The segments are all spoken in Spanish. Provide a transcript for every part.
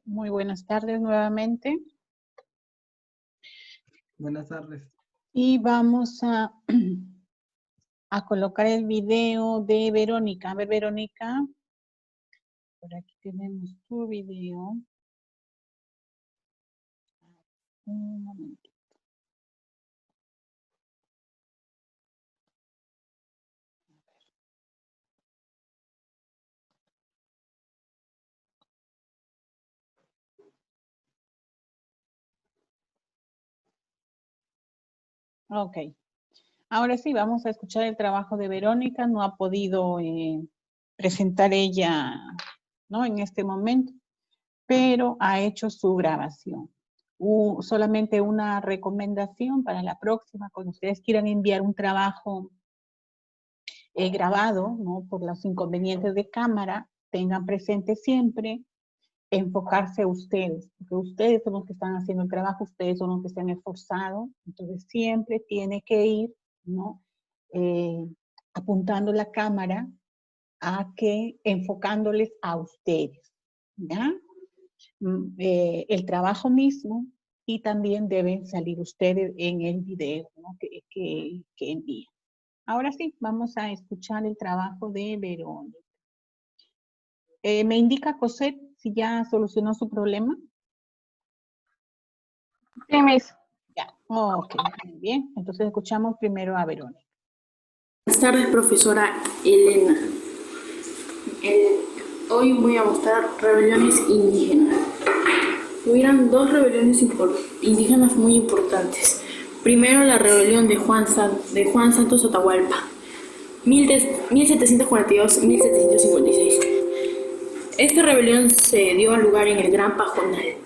Muy buenas tardes nuevamente. Buenas tardes. Y vamos a colocar el video de Verónica. A ver, Verónica. Por aquí tenemos tu video. Un momento. Ok. Ahora sí, vamos a escuchar el trabajo de Verónica. No ha podido presentar ella, ¿no? En este momento, pero ha hecho su grabación. Solamente una recomendación para la próxima, cuando ustedes quieran enviar un trabajo grabado, ¿no? Por los inconvenientes de cámara, tengan presente siempre enfocarse ustedes, porque ustedes son los que están haciendo el trabajo, ustedes son los que se han esforzado, entonces siempre tiene que ir, ¿no? Apuntando la cámara a que, enfocándoles a ustedes, ¿ya? El trabajo mismo y también deben salir ustedes en el video, ¿no? que envíen. Ahora sí, vamos a escuchar el trabajo de Verónica. ¿Me indica Cosette si ya solucionó su problema? Sí, Miss. Ya, ok, muy bien. Entonces escuchamos primero a Verónica. Buenas tardes, profesora Elena. Hoy voy a mostrar rebeliones indígenas. Hubieran dos rebeliones indígenas muy importantes. Primero, la rebelión de Juan Santos Atahualpa, 1742-1756. Esta rebelión se dio lugar en el Gran Pajonal.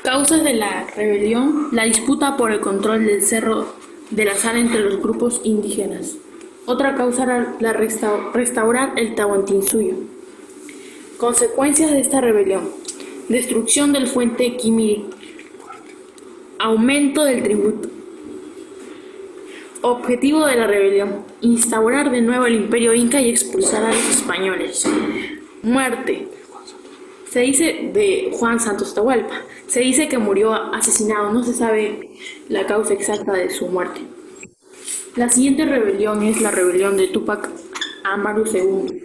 Causas de la rebelión: la disputa por el control del Cerro de la Sal entre los grupos indígenas. Otra causa era restaurar el Tahuantinsuyo. Consecuencias de esta rebelión: destrucción del fuente Quimiri, aumento del tributo. Objetivo de la rebelión: instaurar de nuevo el imperio inca y expulsar a los españoles. Muerte: se dice de Juan Santos Atahualpa. Se dice que murió asesinado, no se sabe la causa exacta de su muerte. La siguiente rebelión es la rebelión de Túpac Amaru II,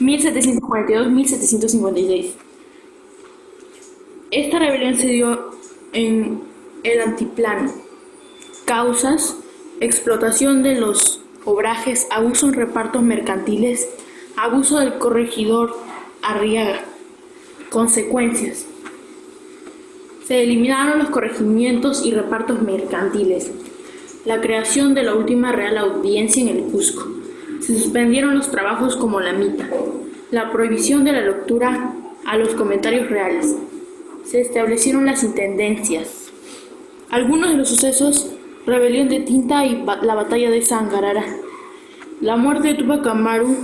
1742-1756. Esta rebelión se dio en el Altiplano. Causas: explotación de los obrajes, abuso en repartos mercantiles, abuso del corregidor Arriaga. Consecuencias: se eliminaron los corregimientos y repartos mercantiles. La creación de la última Real Audiencia en el Cusco. Se suspendieron los trabajos como la mita. La prohibición de la lectura a los comentarios reales. Se establecieron las intendencias. Algunos de los sucesos: rebelión de Tinta y la batalla de Sangarara. La muerte de Túpac Amaru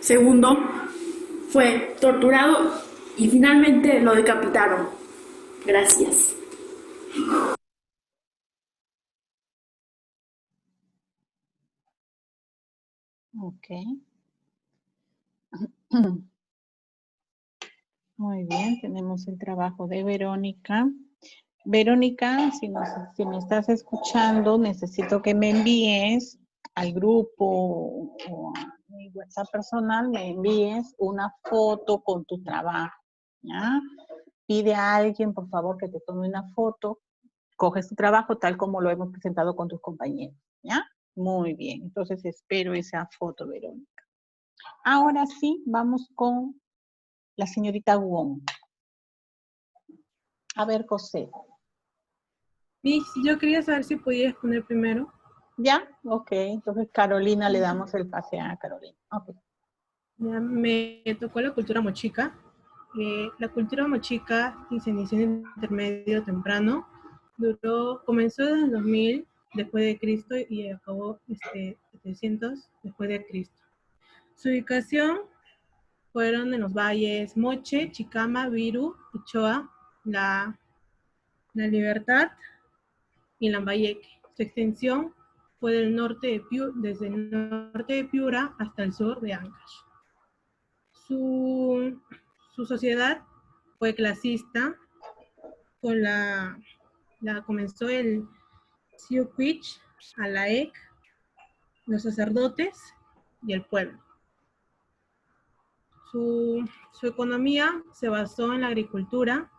II, fue torturado y finalmente lo decapitaron. Gracias. Ok. Muy bien, tenemos el trabajo de Verónica. Verónica, si me estás escuchando, necesito que me envíes al grupo o a mi WhatsApp personal, me envíes una foto con tu trabajo, ¿ya? Pide a alguien, por favor, que te tome una foto, coges tu trabajo tal como lo hemos presentado con tus compañeros, ¿ya? Muy bien, entonces espero esa foto, Verónica. Ahora sí, vamos con la señorita Wong. A ver, José. Miss, yo quería saber si podía exponer primero. ¿Ya? Ok, entonces Carolina, le damos el pase a Carolina. Ok. Ya me tocó la cultura mochica. La cultura mochica se inició en el intermedio temprano. Comenzó en el 2000 después de Cristo y acabó 700 después de Cristo. Su ubicación fueron en los valles Moche, Chicama, Viru, Ichoa, La Libertad y Lambayeque. Su extensión fue desde el norte de Piura hasta el sur de Ancash. Su Su sociedad fue clasista, con comenzó el Siuquich, Alaec, los sacerdotes y el pueblo. Su economía se basó en la agricultura,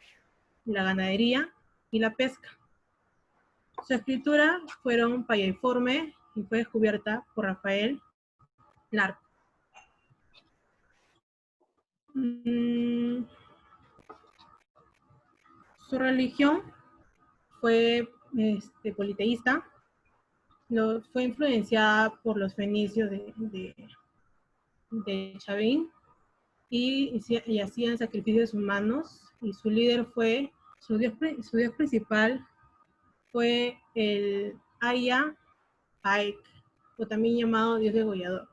la ganadería y la pesca. Su escritura fueron paiaiforme y fue descubierta por Rafael Larco. Su religión fue politeísta, fue influenciada por los fenicios de Chavín y hacían sacrificios humanos, y su líder fue, su dios principal fue el Aya Aek, o también llamado dios degollador.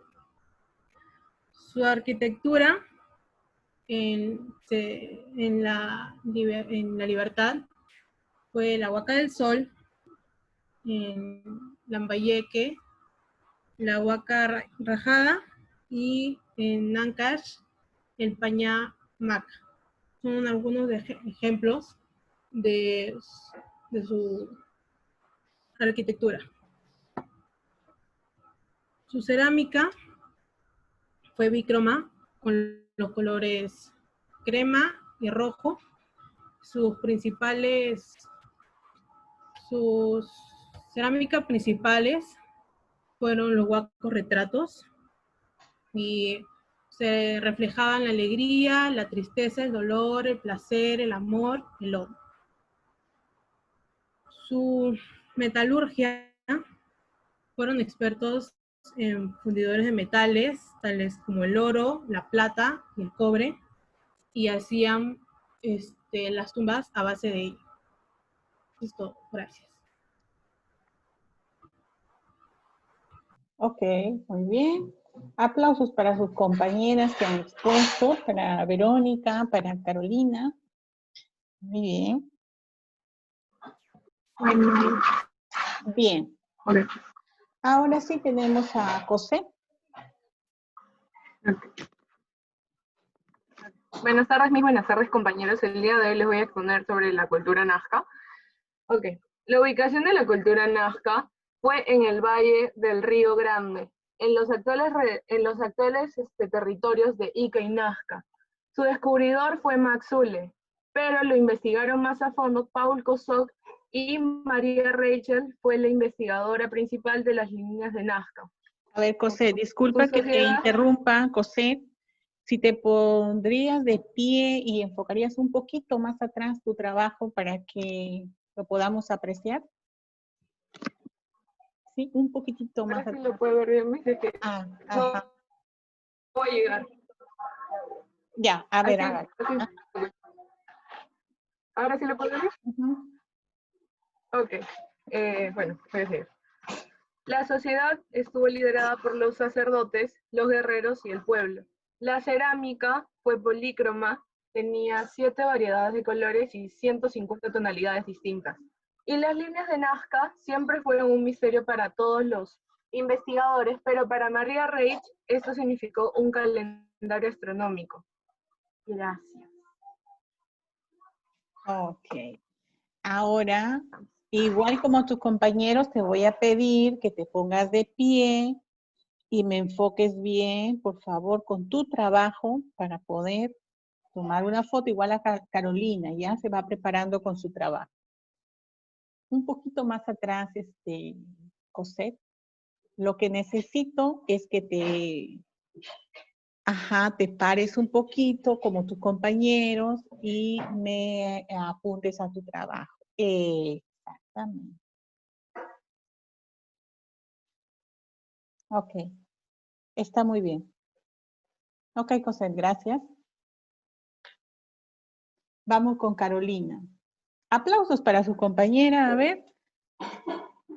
Su arquitectura en la libertad fue la Huaca del Sol, en Lambayeque, la Huaca Rajada, y en Ancash, el Pañá Maca. Son algunos ejemplos de su arquitectura. Su cerámica fue bicroma, con los colores crema y rojo. Sus cerámicas principales fueron los huacos retratos, y se reflejaban la alegría, la tristeza, el dolor, el placer, el amor, el odio. Su metalurgia fueron expertos en fundidores de metales, tales como el oro, la plata y el cobre, y hacían las tumbas a base de ello. Listo, gracias. Ok, muy bien. Aplausos para sus compañeras que han expuesto, para Verónica, para Carolina. Muy bien. Bien. Okay. Ahora sí tenemos a José. Buenas tardes compañeros. El día de hoy les voy a exponer sobre la cultura nazca. Ok, la ubicación de la cultura nazca fue en el Valle del Río Grande, en los actuales territorios de Ica y Nazca. Su descubridor fue Max Zule, pero lo investigaron más a fondo Paul Kosok, y María Rachel fue la investigadora principal de las líneas de Nazca. A ver, José, disculpa que te interrumpa, José. Si te pondrías de pie y enfocarías un poquito más atrás tu trabajo para que lo podamos apreciar. Sí, un poquitito más atrás. Si lo puedo ver bien, ajá. Voy a llegar. Ya, a ver, así, ¿Ahora sí lo puedo ver? Ok, bueno, voy a seguir. La sociedad estuvo liderada por los sacerdotes, los guerreros y el pueblo. La cerámica fue polícroma, tenía 7 variedades de colores y 150 tonalidades distintas. Y las líneas de Nazca siempre fueron un misterio para todos los investigadores, pero para María Reich esto significó un calendario astronómico. Gracias. Ok. Ahora, igual como tus compañeros, te voy a pedir que te pongas de pie y me enfoques bien, por favor, con tu trabajo para poder tomar una foto. Igual a Carolina, ya se va preparando con su trabajo. Un poquito más atrás, Cosette. Lo que necesito es que te pares un poquito como tus compañeros y me apuntes a tu trabajo. Exactamente. Ok. Está muy bien. Ok, Cosette, gracias. Vamos con Carolina. Aplausos para su compañera, a ver.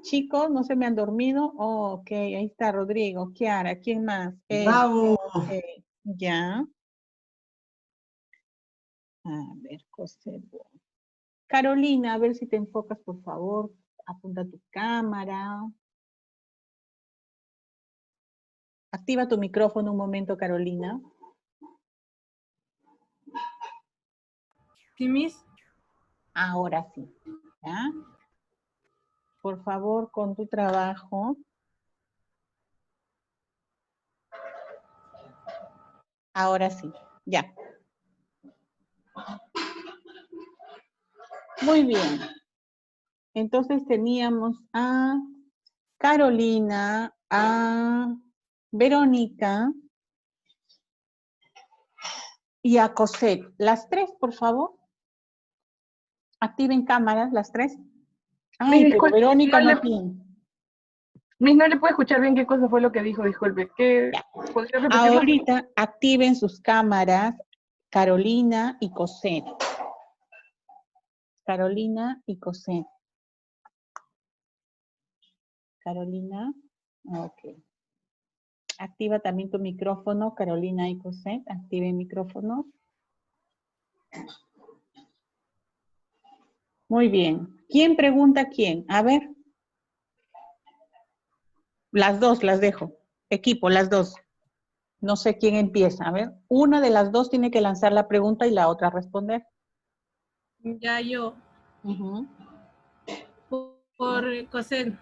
Chicos, ¿no se me han dormido? Oh, ok, ahí está Rodrigo, Kiara, ¿quién más? ¡Bravo! Ya. A ver, Cosette. Carolina, a ver si te enfocas, por favor. Apunta tu cámara. Activa tu micrófono un momento, Carolina. ¿Sí, Miss? Ahora sí. ¿Ya? Por favor, con tu trabajo. Ahora sí. Ya. Muy bien. Entonces teníamos a Carolina, a Verónica y a Cosette. Las tres, por favor. Activen cámaras, las tres. Ay, Miss, pero disculpe, Verónica no tiene. Miss, no le puedo escuchar bien qué cosa fue lo que dijo, disculpe. Ya. ¿Podría repetirlo? Ahorita activen sus cámaras Carolina y Cosette. Carolina y Cosette. Carolina, ok. Activa también tu micrófono, Carolina y Cosette. Activen micrófonos. Muy bien. ¿Quién pregunta a quién? A ver. Las dos las dejo. Equipo, las dos. No sé quién empieza. A ver. Una de las dos tiene que lanzar la pregunta y la otra responder. Ya yo. Ujú. Por Cosette.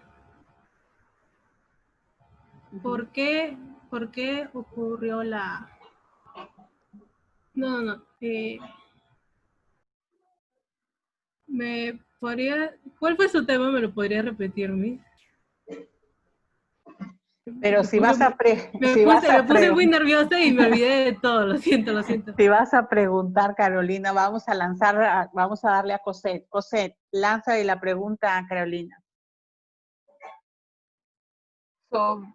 ¿Por qué ocurrió la... No. ¿Me podría... ¿Cuál fue su tema? ¿Me lo podría repetir, Miss? Pero si vas a Me puse muy nerviosa y me olvidé de todo. Lo siento. Si vas a preguntar, Carolina, vamos a darle a Cosette. Cosette, lánzale la pregunta a Carolina.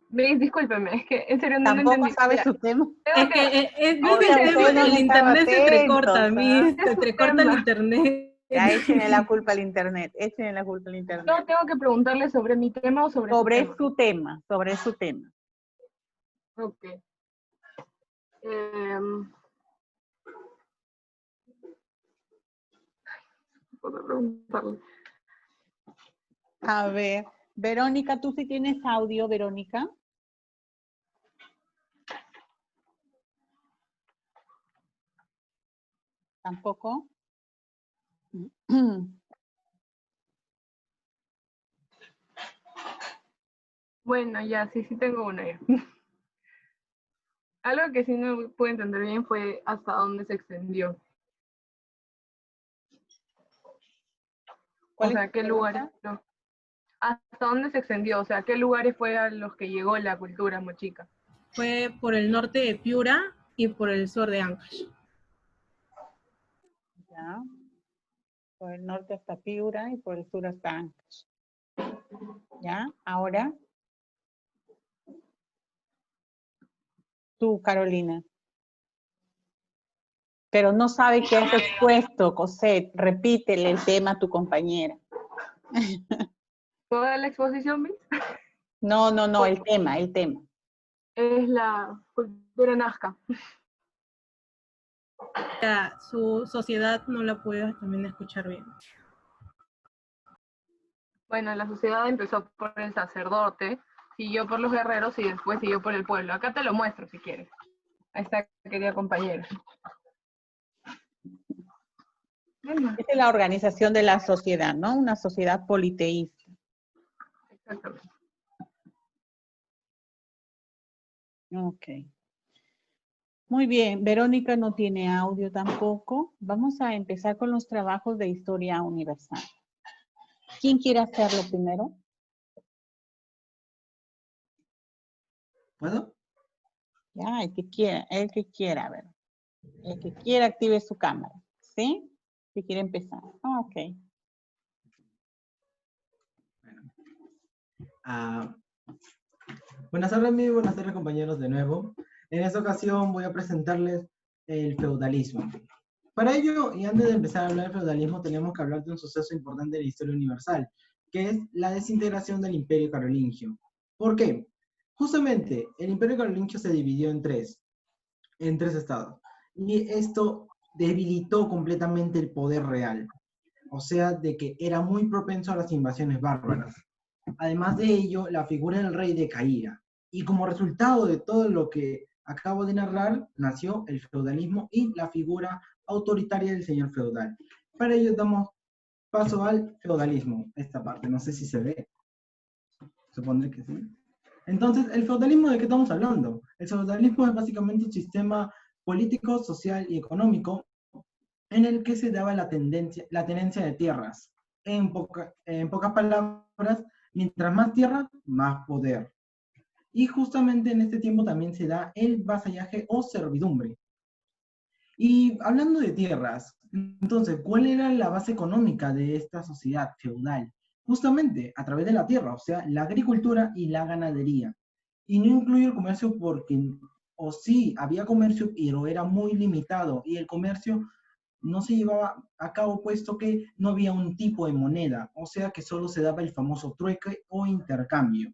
Miss, discúlpeme, es que en serio no lo ¿Tampoco entendí. sabe Ya, su tema? Es que no O es sea, el tema, ustedes no han el estado internet se entrecorta, atentos, Miss. ¿ah? Se entrecorta el tema. internet. Ya échenle la culpa al internet. Échenle la culpa al internet. No tengo que preguntarle sobre mi tema o sobre su tema. Sobre su tema. Ok. Puedo preguntarle. A ver, Verónica, ¿tú sí tienes audio, Verónica? ¿Tampoco? Bueno, ya, sí tengo una ya. Algo que sí no pude entender bien fue hasta dónde se extendió. O ¿Cuál es sea, tu qué lugares, pregunta? no. Hasta dónde se extendió, o sea, qué lugares fue a los que llegó la cultura mochica. Fue por el norte de Piura y por el sur de Ancash. Ya. Por el norte hasta Piura y por el sur hasta Ancash. ¿Ya? Ahora. Tú, Carolina. Pero no sabe qué has expuesto, Cosette. Repítele el tema a tu compañera. Toda la exposición, Miss, No, el tema. es la cultura nazca. Su sociedad no la pude también escuchar bien. Bueno, la sociedad empezó por el sacerdote, siguió por los guerreros y después siguió por el pueblo. Acá te lo muestro si quieres. Ahí está, querida compañera. Esa es la organización de la sociedad, ¿no? Una sociedad politeísta. Exactamente. Ok. Muy bien, Verónica no tiene audio tampoco. Vamos a empezar con los trabajos de historia universal. ¿Quién quiere hacerlo primero? ¿Puedo? Ya, el que quiera, a ver. El que quiera active su cámara, ¿sí? Si quiere empezar. Ok. Buenas tardes, amigos, buenas tardes, compañeros, de nuevo. En esta ocasión voy a presentarles el feudalismo. Para ello, y antes de empezar a hablar del feudalismo, tenemos que hablar de un suceso importante de la historia universal, que es la desintegración del Imperio Carolingio. ¿Por qué? Justamente, el Imperio Carolingio se dividió en tres estados. Y esto debilitó completamente el poder real. O sea, de que era muy propenso a las invasiones bárbaras. Además de ello, la figura del rey decaía. Y como resultado de todo lo que acabo de narrar, nació el feudalismo y la figura autoritaria del señor feudal. Para ello damos paso al feudalismo, esta parte, no sé si se ve, supondré que sí. Entonces, ¿el feudalismo de qué estamos hablando? El feudalismo es básicamente un sistema político, social y económico en el que se daba la tenencia de tierras. En pocas palabras, mientras más tierra, más poder. Y justamente en este tiempo también se da el vasallaje o servidumbre. Y hablando de tierras, entonces, ¿cuál era la base económica de esta sociedad feudal? Justamente a través de la tierra, o sea, la agricultura y la ganadería. Y no incluye el comercio porque, o sí, había comercio, pero era muy limitado, y el comercio no se llevaba a cabo puesto que no había un tipo de moneda, o sea que solo se daba el famoso trueque o intercambio.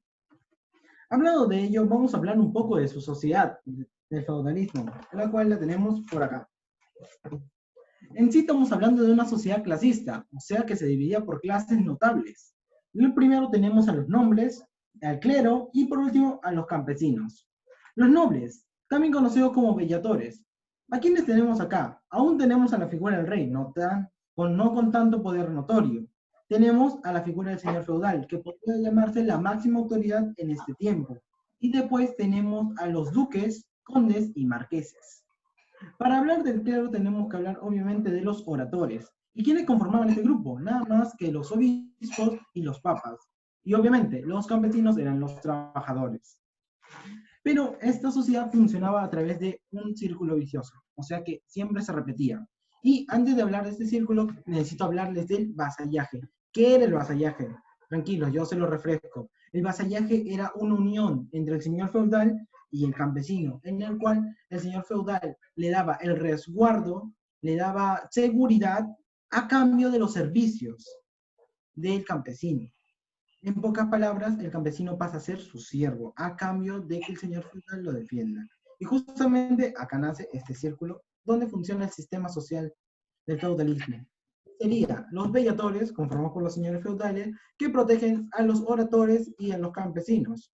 Hablando de ello, vamos a hablar un poco de su sociedad, del feudalismo, la cual la tenemos por acá. En sí estamos hablando de una sociedad clasista, o sea que se dividía por clases notables. Lo primero tenemos a los nobles, al clero y por último a los campesinos. Los nobles, también conocidos como bellatores. ¿A quiénes tenemos acá? Aún tenemos a la figura del rey, no con tanto poder notorio. Tenemos a la figura del señor feudal, que podría llamarse la máxima autoridad en este tiempo. Y después tenemos a los duques, condes y marqueses. Para hablar del clero tenemos que hablar obviamente de los oradores. ¿Y quiénes conformaban este grupo? Nada más que los obispos y los papas. Y obviamente los campesinos eran los trabajadores. Pero esta sociedad funcionaba a través de un círculo vicioso, o sea que siempre se repetía. Y antes de hablar de este círculo, necesito hablarles del vasallaje. ¿Qué era el vasallaje? Tranquilos, yo se lo refresco. El vasallaje era una unión entre el señor feudal y el campesino, en el cual el señor feudal le daba el resguardo, le daba seguridad a cambio de los servicios del campesino. En pocas palabras, el campesino pasa a ser su siervo, a cambio de que el señor feudal lo defienda. Y justamente acá nace este círculo donde funciona el sistema social del feudalismo. Serían los bellatores, conformados por los señores feudales, que protegen a los oradores y a los campesinos.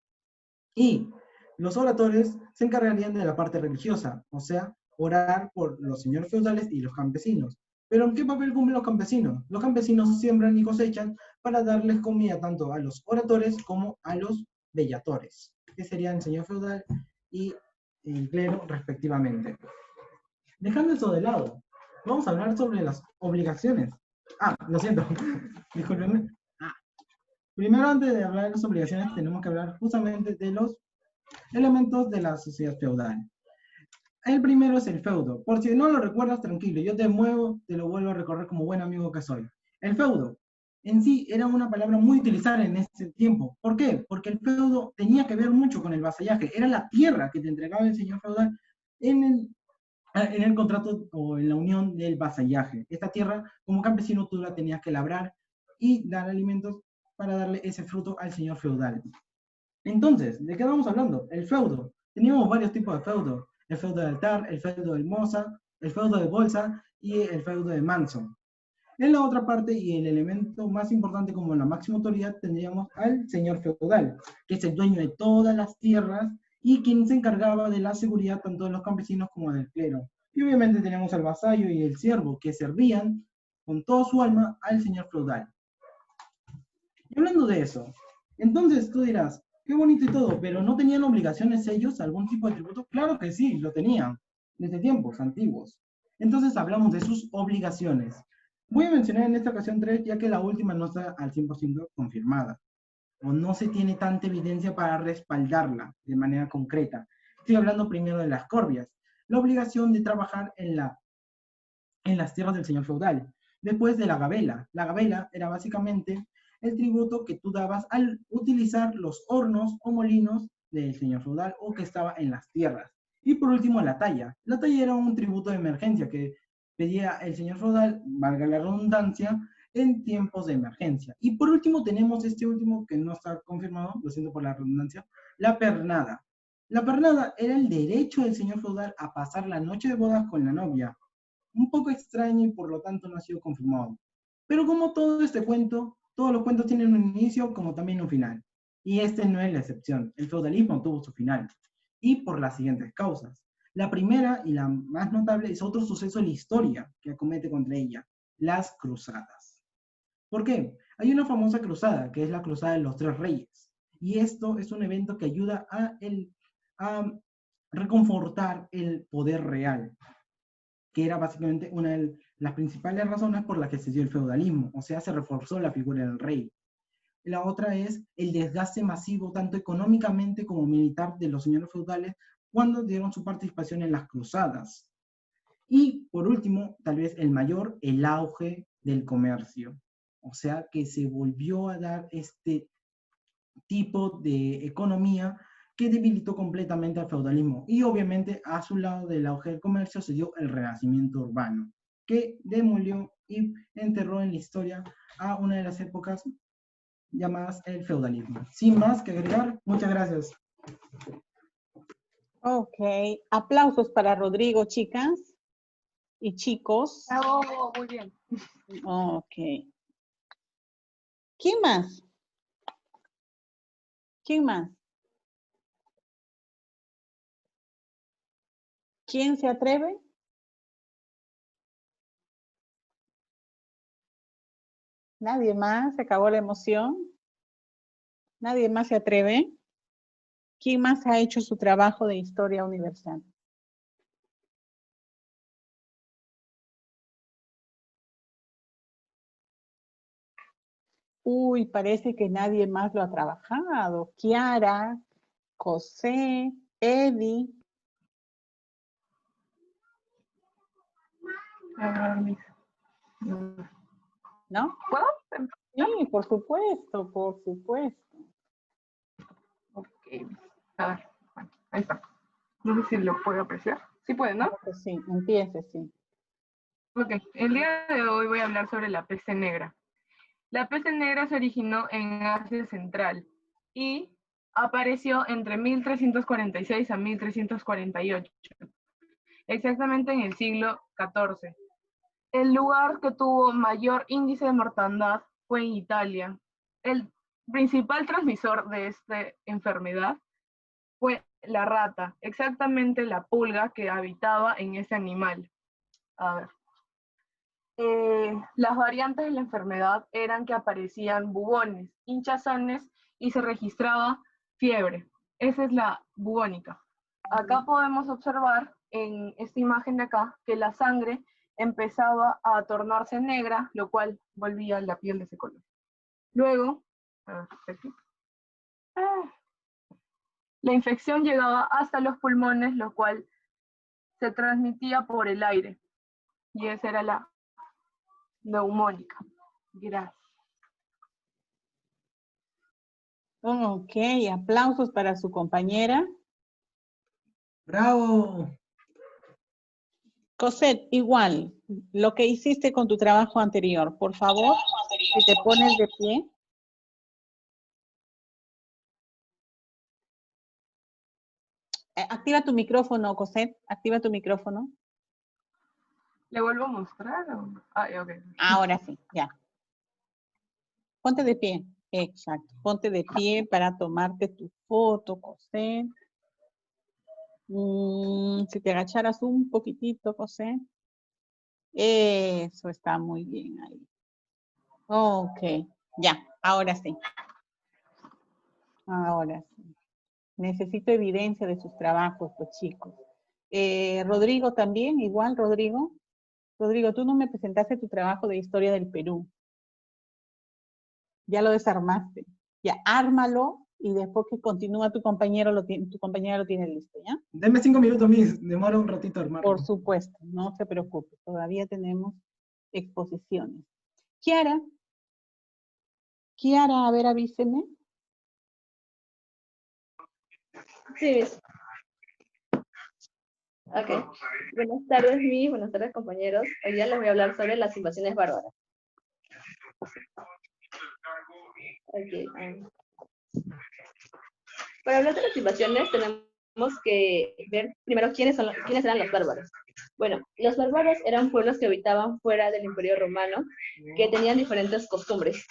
Y los oradores se encargarían de la parte religiosa, o sea, orar por los señores feudales y los campesinos. Pero ¿en qué papel cumplen los campesinos? Los campesinos siembran y cosechan para darles comida tanto a los oradores como a los bellatores, que serían el señor feudal y el clero respectivamente. Dejando eso de lado, vamos a hablar sobre las obligaciones. Lo siento, discúlpenme. Primero, antes de hablar de las obligaciones, tenemos que hablar justamente de los elementos de la sociedad feudal. El primero es el feudo. Por si no lo recuerdas, tranquilo, yo te lo vuelvo a recorrer como buen amigo que soy. El feudo en sí era una palabra muy utilizada en ese tiempo. ¿Por qué? Porque el feudo tenía que ver mucho con el vasallaje. Era la tierra que te entregaba el señor feudal en el contrato o en la unión del vasallaje. Esta tierra, como campesino, tú la tenías que labrar y dar alimentos para darle ese fruto al señor feudal. Entonces, ¿de qué vamos hablando? El feudo. Teníamos varios tipos de feudo. El feudo de altar, el feudo de moza, el feudo de bolsa y el feudo de manso. En la otra parte, y el elemento más importante como la máxima autoridad, tendríamos al señor feudal, que es el dueño de todas las tierras y quien se encargaba de la seguridad tanto de los campesinos como del clero. Y obviamente tenemos al vasallo y el siervo, que servían con toda su alma al señor feudal. Y hablando de eso, entonces tú dirás, qué bonito y todo, pero ¿no tenían obligaciones ellos, algún tipo de tributo? Claro que sí, lo tenían, desde tiempos antiguos. Entonces hablamos de sus obligaciones. Voy a mencionar en esta ocasión 3, ya que la última no está al 100% confirmada, o no se tiene tanta evidencia para respaldarla de manera concreta. Estoy hablando primero de las corvias, la obligación de trabajar en las tierras del señor feudal. Después de la gabela. La gabela era básicamente el tributo que tú dabas al utilizar los hornos o molinos del señor feudal o que estaba en las tierras. Y por último, la talla. La talla era un tributo de emergencia que pedía el señor feudal, valga la redundancia, en tiempos de emergencia. Y por último tenemos este último que no está confirmado, lo siento por la redundancia, la pernada. La pernada era el derecho del señor feudal a pasar la noche de bodas con la novia. Un poco extraño y por lo tanto no ha sido confirmado. Pero como todo este cuento, todos los cuentos tienen un inicio como también un final. Y este no es la excepción. El feudalismo tuvo su final. Y por las siguientes causas. La primera y la más notable es otro suceso en la historia que acomete contra ella, las cruzadas. ¿Por qué? Hay una famosa cruzada, que es la Cruzada de los Tres Reyes, y esto es un evento que ayuda a reconfortar el poder real, que era básicamente una de las principales razones por las que se dio el feudalismo, o sea, se reforzó la figura del rey. La otra es el desgaste masivo, tanto económicamente como militar, de los señores feudales cuando dieron su participación en las cruzadas. Y por último, tal vez el mayor, el auge del comercio. O sea, que se volvió a dar este tipo de economía que debilitó completamente al feudalismo. Y obviamente a su lado del auge del comercio se dio el renacimiento urbano, que demolió y enterró en la historia a una de las épocas llamadas el feudalismo. Sin más que agregar, muchas gracias. Ok, aplausos para Rodrigo, chicas y chicos. Bravo, muy bien. Ok. ¿Quién más? ¿Quién más? ¿Quién se atreve? ¿Nadie más? ¿Se acabó la emoción? ¿Nadie más se atreve? ¿Quién más ha hecho su trabajo de historia universal? Uy, parece que nadie más lo ha trabajado. Kiara, José, Eddie. ¿No? ¿Puedo? Sí, por supuesto, por supuesto. Ok. A ver, bueno, ahí está. No sé si lo puedo apreciar. Sí puede, ¿no? Creo que sí, empiece, sí. Ok, el día de hoy voy a hablar sobre la peste negra. La peste negra se originó en Asia Central y apareció entre 1346 a 1348, exactamente en el siglo XIV. El lugar que tuvo mayor índice de mortandad fue en Italia. El principal transmisor de esta enfermedad fue la rata, exactamente la pulga que habitaba en ese animal. A ver. Las variantes de la enfermedad eran que aparecían bubones, hinchazones y se registraba fiebre. Esa es la bubónica. Acá podemos observar en esta imagen de acá que la sangre empezaba a tornarse negra, lo cual volvía la piel de ese color. Luego, la infección llegaba hasta los pulmones, lo cual se transmitía por el aire. Y esa era la neumónica. Gracias. Ok, aplausos para su compañera. ¡Bravo! Cosette, igual, lo que hiciste con tu trabajo anterior, por favor, si te pones de pie. Activa tu micrófono, Cosette, activa tu micrófono. ¿Le vuelvo a mostrar? Ok. Ahora sí, ya. Ponte de pie, exacto. Ponte de pie para tomarte tu foto, Cosette. Si te agacharas un poquitito, Cosette. Eso está muy bien ahí. Ok, ya, ahora sí. Ahora sí. Necesito evidencia de sus trabajos, pues chicos. Rodrigo también, igual, Rodrigo. Rodrigo, tú no me presentaste tu trabajo de historia del Perú. Ya lo desarmaste. Ya, ármalo y después que continúa tu compañera lo tiene listo, ¿ya? Denme 5 minutos, Miss. Demora un ratito armarlo. Por supuesto, no se preocupe. Todavía tenemos exposiciones. Kiara, a ver, avíseme. Sí, Miss. Ok. Buenas tardes, Miss. Buenas tardes, compañeros. Hoy día les voy a hablar sobre las invasiones bárbaras. Okay. Para hablar de las invasiones tenemos que ver primero quiénes eran los bárbaros. Bueno, los bárbaros eran pueblos que habitaban fuera del Imperio Romano, que tenían diferentes costumbres.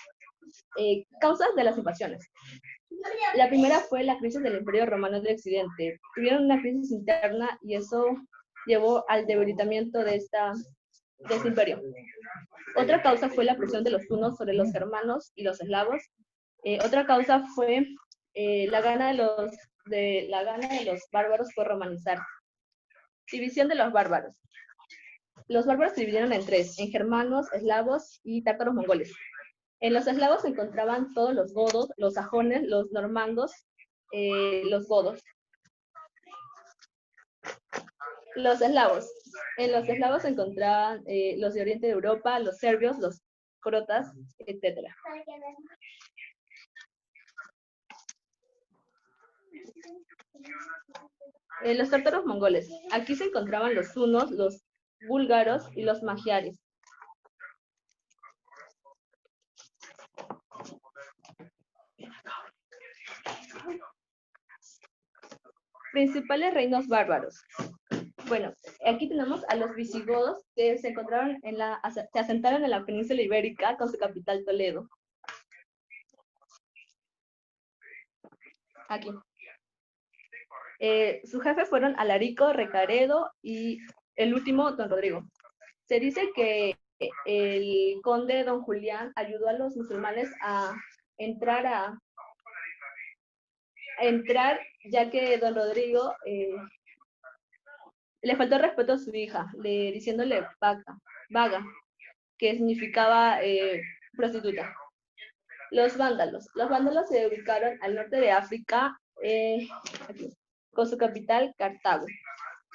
Causas de las invasiones. La primera fue la crisis del Imperio Romano de Occidente. Tuvieron una crisis interna y eso llevó al debilitamiento de este imperio. Otra causa fue la presión de los hunos sobre los germanos y los eslavos. Otra causa fue la gana de los bárbaros por romanizar. División de los bárbaros. Los bárbaros se dividieron en tres, en germanos, eslavos y tártaros mongoles. En los eslavos se encontraban todos los godos, los sajones, los normandos, los godos. Los eslavos. En los eslavos se encontraban los de Oriente de Europa, los serbios, los crotas, etc. Los tártaros mongoles. Aquí se encontraban los hunos, los búlgaros y los magiares. Principales reinos bárbaros. Bueno, aquí tenemos a los visigodos que se encontraron se asentaron en la península ibérica con su capital Toledo. Aquí. Su jefe fueron Alarico, Recaredo y el último, Don Rodrigo. Se dice que el conde Don Julián ayudó a los musulmanes a entrar, ya que Don Rodrigo le faltó respeto a su hija, diciéndole vaga, que significaba prostituta. Los vándalos. Los vándalos se ubicaron al norte de África, aquí, con su capital Cartago.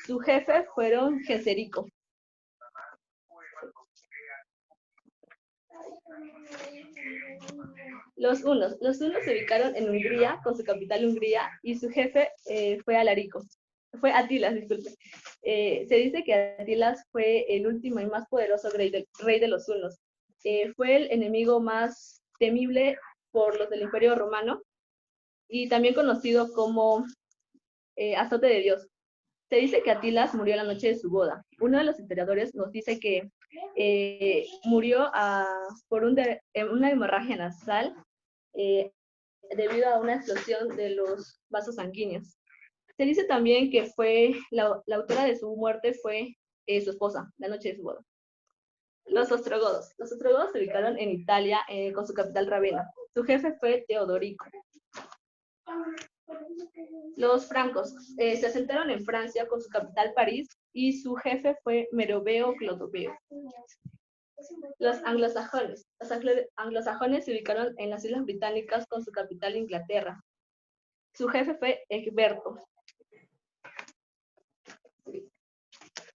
Su jefe fueron Genserico. Los hunos. Los hunos se ubicaron en Hungría, con su capital Hungría, y su jefe fue Alarico. Fue Atilas, disculpe. Se dice que Atilas fue el último y más poderoso rey de los hunos. Fue el enemigo más temible por los del Imperio Romano y también conocido como azote de Dios. Se dice que Atilas murió la noche de su boda. Uno de los historiadores nos dice que murió por una hemorragia nasal debido a una explosión de los vasos sanguíneos. Se dice también que la autora de su muerte fue su esposa, la noche de su boda. Los ostrogodos. Los ostrogodos se ubicaron en Italia con su capital Ravenna. Su jefe fue Teodorico. Los francos se asentaron en Francia con su capital París y su jefe fue Meroveo Clodoveo. Los anglosajones. Los anglosajones se ubicaron en las Islas Británicas con su capital Inglaterra. Su jefe fue Egberto.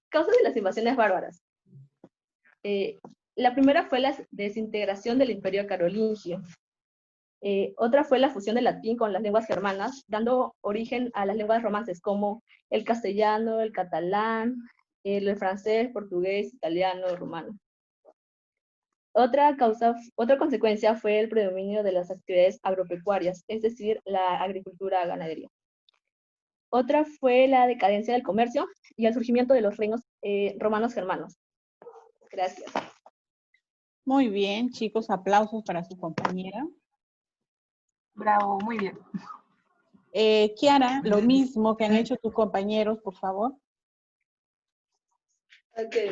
Causas de las invasiones bárbaras. La primera fue la desintegración del Imperio Carolingio. Otra fue la fusión del latín con las lenguas germanas, dando origen a las lenguas romances como el castellano, el catalán, el francés, portugués, italiano, rumano. Otra consecuencia fue el predominio de las actividades agropecuarias, es decir, la agricultura ganadería. Otra fue la decadencia del comercio y el surgimiento de los reinos romanos germanos. Gracias. Muy bien, chicos, aplausos para su compañera. Bravo, muy bien. Kiara, lo mismo que han hecho tus compañeros, por favor. Okay.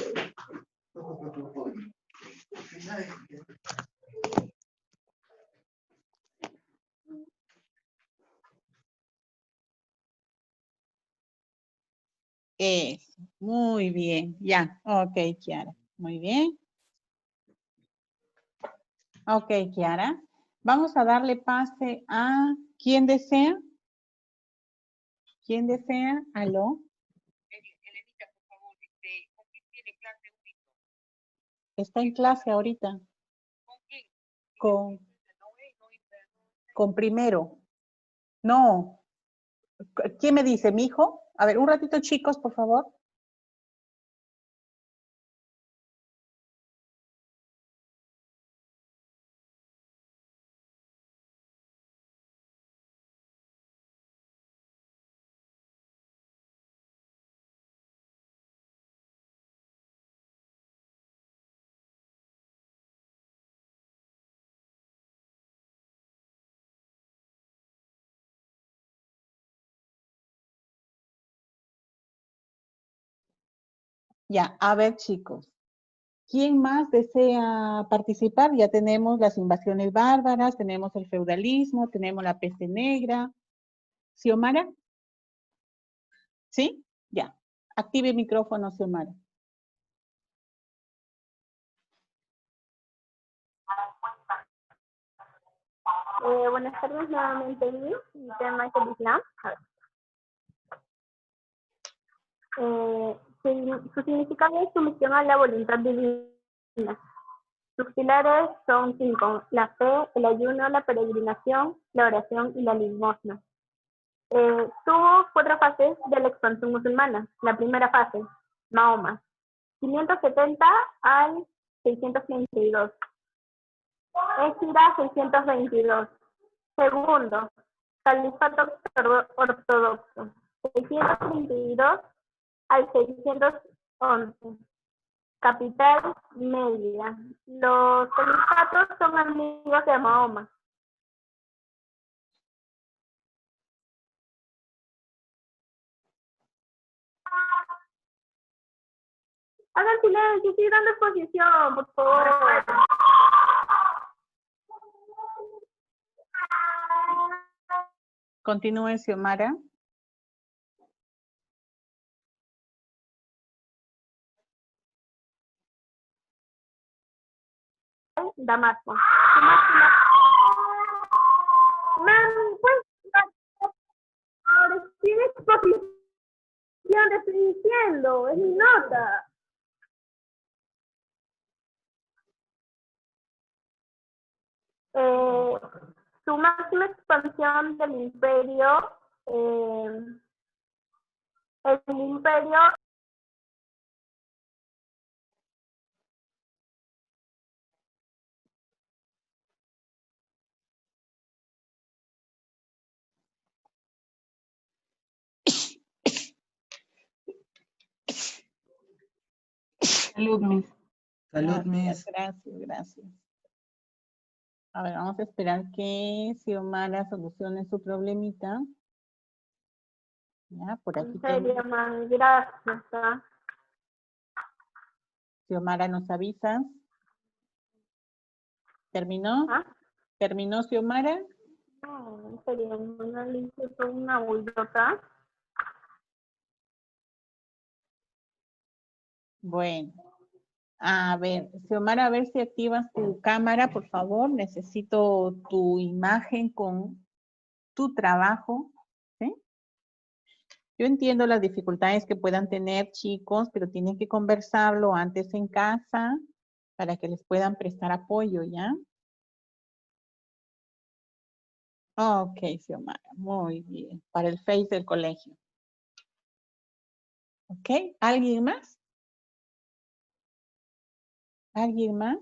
Muy bien, ya, ok, Kiara, muy bien. Ok, Kiara, vamos a darle pase a quien desea. ¿Quién desea? ¿Aló? Elenita, por favor, ¿con quién tiene clase ahorita? Está en clase ahorita. ¿Con quién? Con primero. No. ¿Quién me dice? ¿Mi hijo? A ver, un ratito, chicos, por favor. Ya, a ver, chicos. ¿Quién más desea participar? Ya tenemos las invasiones bárbaras, tenemos el feudalismo, tenemos la peste negra. ¿Xiomara? ¿Sí? Ya. Active el micrófono, Xiomara. Buenas tardes nuevamente. Mi tema es el Islam. A ver. Su significado es sumisión a la voluntad divina. Sus pilares son 5: la fe, el ayuno, la peregrinación, la oración y la limosna. Tuvo 4 fases de la expansión musulmana. La primera fase, Mahoma, 570 al 632. Égira 622. Segundo, Califato Ortodoxo, 632 al 611. Capital, Media. Los califatos son amigos de Mahoma. Hagan silencio, estoy dando exposición, por favor. Continúe, Xiomara. Damasco. Ahora tiene exposición, te estoy diciendo, es mi nota. Su máxima expansión del imperio, el imperio Salud, Miss. Salud, Miss. Gracias. A ver, vamos a esperar que Xiomara solucione su problemita. Ya, por aquí en serio, tengo. man, gracias. Xiomara, ¿nos avisas? ¿Terminó? ¿Ah? ¿Terminó, Xiomara? No, en serio, no le hice toda una bullota. Bueno. A ver, Xiomara, a ver si activas tu cámara, por favor. Necesito tu imagen con tu trabajo. ¿Sí? Yo entiendo las dificultades que puedan tener chicos, pero tienen que conversarlo antes en casa para que les puedan prestar apoyo, ¿ya? Ok, Xiomara, muy bien. Para el Face del colegio. ¿Ok? ¿Alguien más? ¿Alguien más?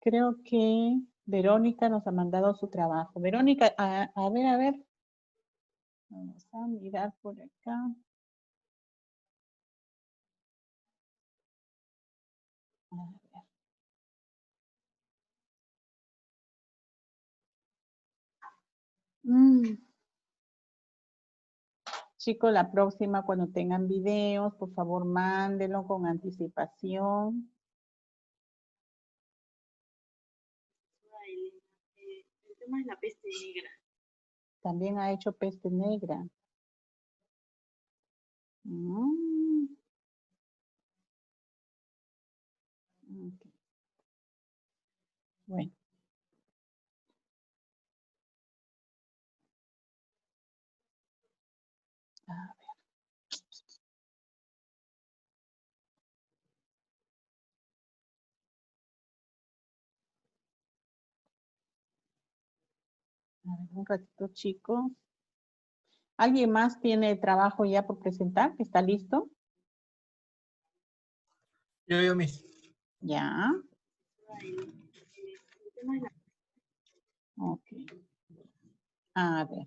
Creo que Verónica nos ha mandado su trabajo. Verónica, a ver. Vamos a mirar por acá. A ver. Chicos, la próxima cuando tengan videos, por favor, mándenlo con anticipación. El tema es la peste negra. También ha hecho peste negra. Mm. Okay. Bueno. A ver. A ver, un ratito, chicos. ¿Alguien más tiene trabajo ya por presentar? ¿Está listo? Yo, Miss. Ya. Ok. A ver.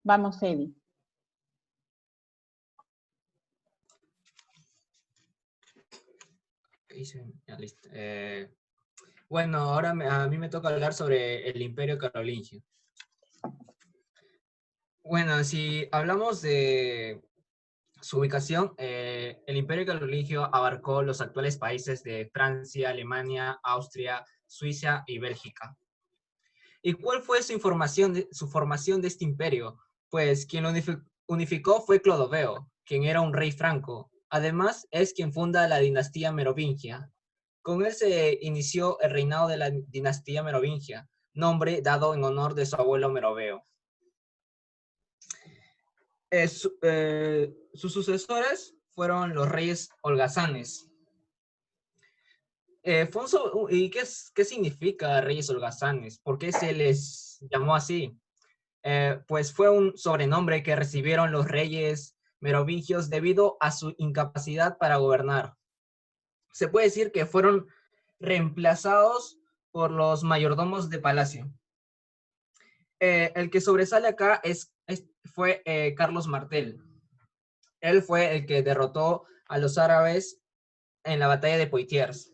Vamos, Eddie. Ya, listo. Bueno, ahora a mí me toca hablar sobre el Imperio Carolingio. Bueno, si hablamos de Su ubicación, el Imperio Carolingio abarcó los actuales países de Francia, Alemania, Austria, Suiza y Bélgica. ¿Y cuál fue su formación de este imperio? Pues quien lo unificó fue Clodoveo, quien era un rey franco. Además, es quien funda la dinastía merovingia. Con él se inició el reinado de la dinastía merovingia, nombre dado en honor de su abuelo Meroveo. Sus sucesores fueron los reyes holgazanes. ¿Y qué significa reyes holgazanes? ¿Por qué se les llamó así? Pues fue un sobrenombre que recibieron los reyes merovingios debido a su incapacidad para gobernar. Se puede decir que fueron reemplazados por los mayordomos de palacio. El que sobresale acá fue Carlos Martel. Él fue el que derrotó a los árabes en la batalla de Poitiers.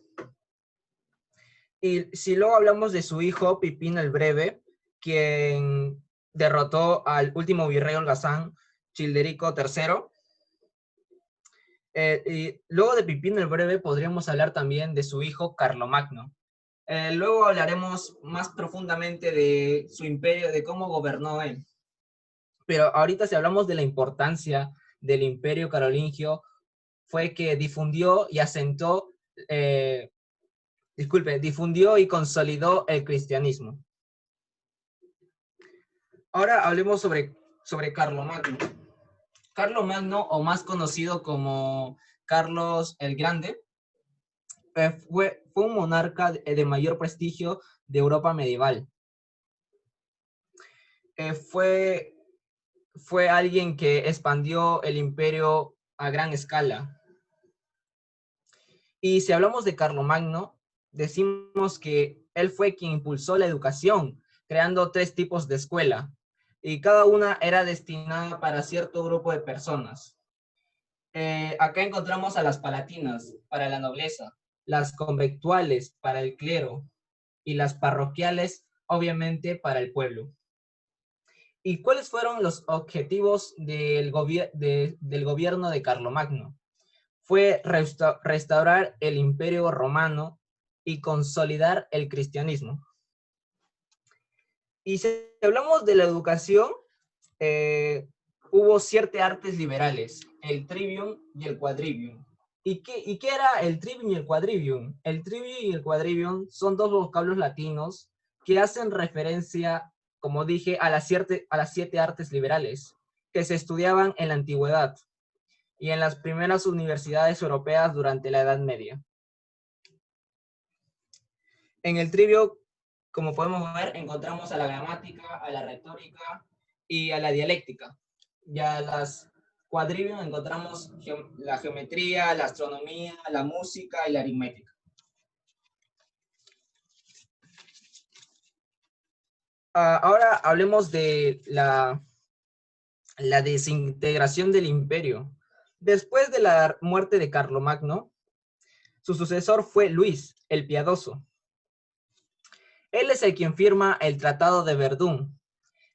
Y si luego hablamos de su hijo, Pipín el Breve, quien derrotó al último virrey holgazán, Childerico III. Y luego de Pipín el Breve podríamos hablar también de su hijo, Carlomagno. Luego hablaremos más profundamente de su imperio, de cómo gobernó él. Pero ahorita si hablamos de la importancia del imperio carolingio, fue que difundió y difundió y consolidó el cristianismo. Ahora hablemos sobre Carlomagno. Carlomagno, o más conocido como Carlos el Grande, fue un monarca de mayor prestigio de Europa medieval. Fue alguien que expandió el imperio a gran escala. Y si hablamos de Carlomagno, decimos que él fue quien impulsó la educación, creando 3 tipos de escuela, y cada una era destinada para cierto grupo de personas. Acá encontramos a las palatinas, para la nobleza, las conventuales, para el clero, y las parroquiales, obviamente, para el pueblo. ¿Y cuáles fueron los objetivos del gobierno de Carlomagno? Fue restaurar el imperio romano y consolidar el cristianismo. Y si hablamos de la educación, hubo 7 artes liberales, el trivium y el quadrivium. ¿Y qué era el trivium y el quadrivium? El trivium y el quadrivium son 2 vocablos latinos que hacen referencia, como dije, a las 7 artes liberales que se estudiaban en la antigüedad y en las primeras universidades europeas durante la Edad Media. En el trivio, como podemos ver, encontramos a la gramática, a la retórica y a la dialéctica. Ya las quadrivium encontramos la geometría, la astronomía, la música y la aritmética. Ahora hablemos de la desintegración del imperio. Después de la muerte de Carlomagno, su sucesor fue Luis el Piadoso. Él es el quien firma el Tratado de Verdún.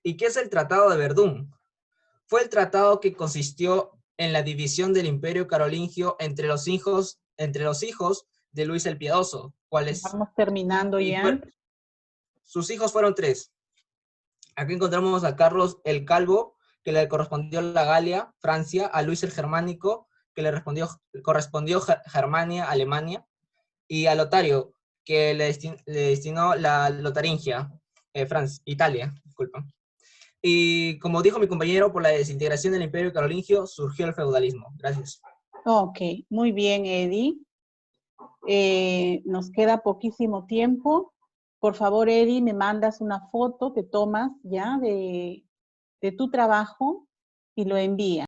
¿Y qué es el Tratado de Verdún? Fue el tratado que consistió en la división del Imperio Carolingio entre los hijos de Luis el Piadoso. ¿Cuáles? Estamos terminando ya. Sus hijos fueron 3. Aquí encontramos a Carlos el Calvo, que le correspondió la Galia, Francia, a Luis el Germánico, que le correspondió Germania, Alemania, y a Lotario, que le destinó la Lotaringia, Francia, Italia, disculpa. Y como dijo mi compañero, por la desintegración del Imperio Carolingio surgió el feudalismo. Gracias. Ok, muy bien, Eddie. Nos queda poquísimo tiempo. Por favor, Eddie, me mandas una foto que tomas ya de tu trabajo y lo envías.